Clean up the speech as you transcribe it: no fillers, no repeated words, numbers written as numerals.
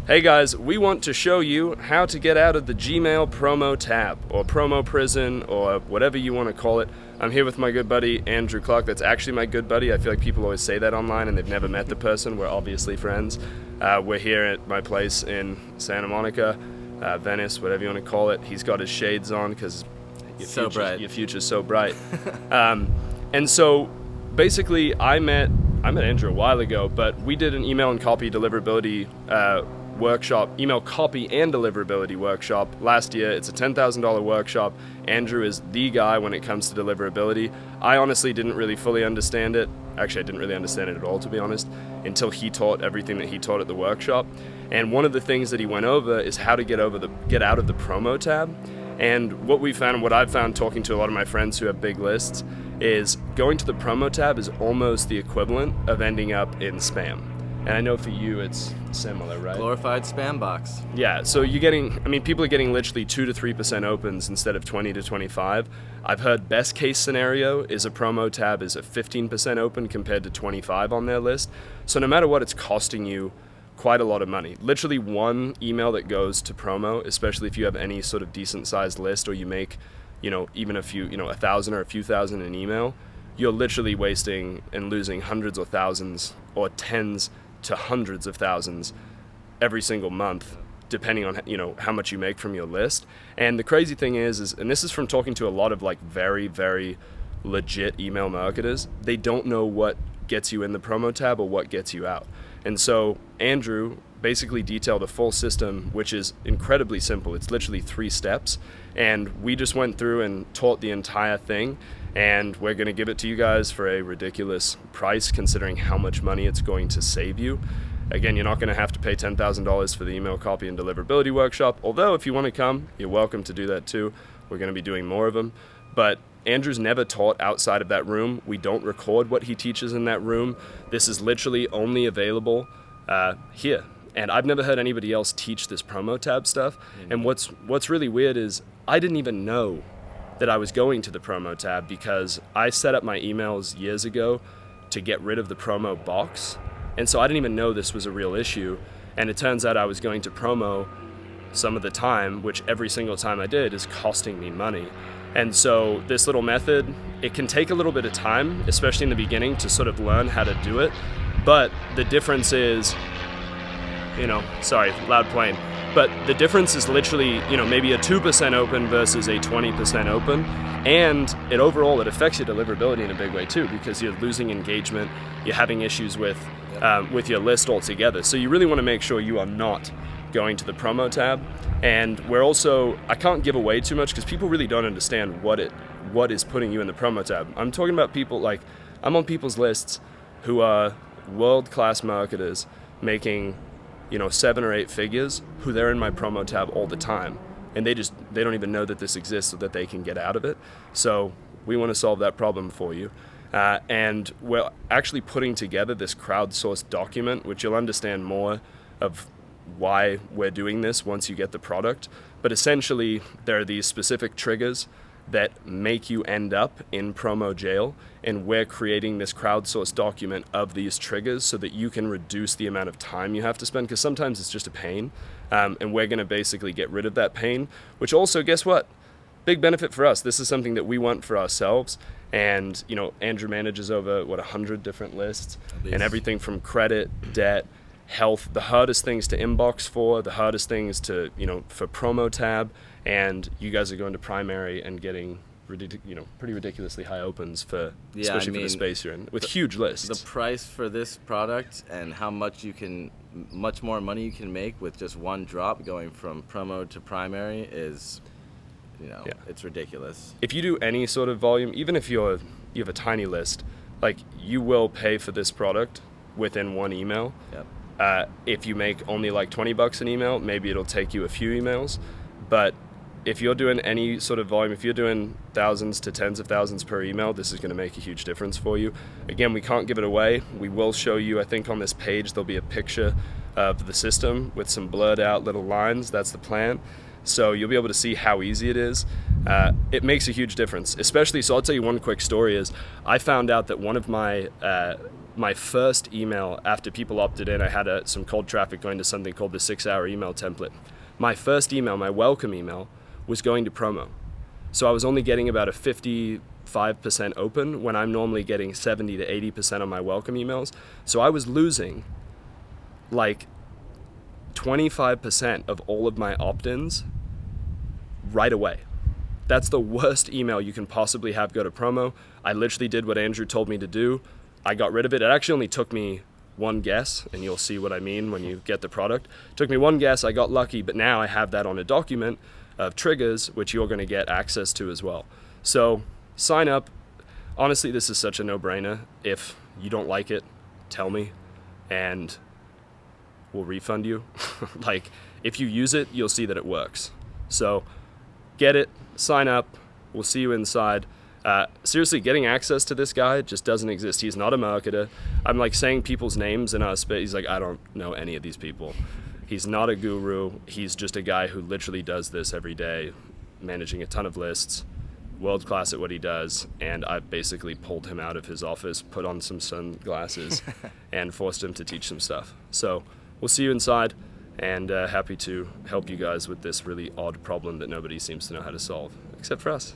Hey guys, we want to show you how to get out of the Gmail promo tab, or promo prison, or whatever you want to call it. I'm here with my good buddy, Andrew Clark. That's actually my good buddy. I feel like people always say that online and they've never met the person. We're obviously friends. We're here at my place in Santa Monica, Venice, whatever you want to call it. He's got his shades on because your future's so bright. And so basically I met Andrew a while ago, but we did an email and copy deliverability workshop, email copy and deliverability workshop last year. It's a $10,000 workshop. Andrew is the guy when it comes to deliverability. I honestly didn't really fully understand it. Actually, I didn't really understand it at all, to be honest, until he taught everything that he taught at the workshop. And one of the things that he went over is how to get out of the promo tab. And what we found, and what I've found talking to a lot of my friends who have big lists, is going to the promo tab is almost the equivalent of ending up in spam. And I know for you it's similar, right? Glorified spam box. Yeah, so people are getting literally 2 to 3% opens instead of 20 to 25. I've heard best case scenario is a promo tab is a 15% open compared to 25 on their list. So no matter what, it's costing you quite a lot of money. Literally one email that goes to promo, especially if you have any sort of decent sized list or you make, even a few, 1,000 or a few thousand in email, you're literally wasting and losing hundreds or thousands or tens to hundreds of thousands every single month, depending on how much you make from your list. And the crazy thing is, and this is from talking to a lot of very, very legit email marketers, they don't know what gets you in the promo tab or what gets you out. And so Andrew basically detailed a full system, which is incredibly simple. It's literally 3 steps. And we just went through and taught the entire thing. And we're going to give it to you guys for a ridiculous price, considering how much money it's going to save you. Again, you're not going to have to pay $10,000 for the email copy and deliverability workshop. Although if you want to come, you're welcome to do that too. We're going to be doing more of them. But Andrew's never taught outside of that room. We don't record what he teaches in that room. This is literally only available here. And I've never heard anybody else teach this promo tab stuff. Mm-hmm. And what's really weird is I didn't even know that I was going to the promo tab because I set up my emails years ago to get rid of the promo box. And so I didn't even know this was a real issue. And it turns out I was going to promo some of the time, which every single time I did is costing me money. And so this little method, it can take a little bit of time, especially in the beginning, to sort of learn how to do it. But the difference is, loud plane. But the difference is literally, maybe a 2% open versus a 20% open. And it affects your deliverability in a big way too, because you're losing engagement, you're having issues with your list altogether. So you really want to make sure you are not going to the promo tab. And I can't give away too much because people really don't understand what is putting you in the promo tab. I'm talking about people I'm on people's lists who are world-class marketers making 7 or 8 figures, who they're in my promo tab all the time. And they don't even know that this exists so that they can get out of it. So we want to solve that problem for you. And we're actually putting together this crowdsourced document, which you'll understand more of why we're doing this once you get the product. But essentially, there are these specific triggers that make you end up in promo jail, and we're creating this crowdsourced document of these triggers so that you can reduce the amount of time you have to spend, because sometimes it's just a pain, and we're going to basically get rid of that pain, which also, guess what? Big benefit for us. This is something that we want for ourselves, and Andrew manages over 100 different lists, and everything from credit, debt, health, the hardest things to inbox for, the hardest things to for promo tab, and you guys are going to primary and getting pretty ridiculously high opens especially for the space you're in with huge lists. The price for this product and how much more money you can make with just one drop going from promo to primary is it's ridiculous. If you do any sort of volume, even if you have a tiny list, you will pay for this product within one email. Yep. If you make only $20 an email, maybe it'll take you a few emails. But if you're doing any sort of volume, if you're doing thousands to tens of thousands per email, this is going to make a huge difference for you. Again, we can't give it away. We will show you, I think on this page, there'll be a picture of the system with some blurred out little lines. That's the plan. So you'll be able to see how easy it is. It makes a huge difference, especially, so I'll tell you one quick story is I found out that one of my my first email after people opted in, I had some cold traffic going to something called the 6-hour email template. My first email, my welcome email, was going to promo. So I was only getting about a 55% open when I'm normally getting 70 to 80% on my welcome emails. So I was losing like 25% of all of my opt-ins right away. That's the worst email you can possibly have go to promo. I literally did what Andrew told me to do. I got rid of it. It actually only took me one guess, and you'll see what I mean when you get the product. It took me one guess, I got lucky, but now I have that on a document of triggers, which you're going to get access to as well. So sign up. Honestly, this is such a no-brainer. If you don't like it, tell me, and we'll refund you. Like, if you use it, you'll see that it works. So get it, sign up, we'll see you inside. Seriously, getting access to this guy just doesn't exist. He's not a marketer. I'm like saying people's names in our space. He's like, I don't know any of these people. He's not a guru. He's just a guy who literally does this every day, managing a ton of lists, world class at what he does. And I basically pulled him out of his office, put on some sunglasses, and forced him to teach some stuff. So we'll see you inside, and happy to help you guys with this really odd problem that nobody seems to know how to solve, except for us.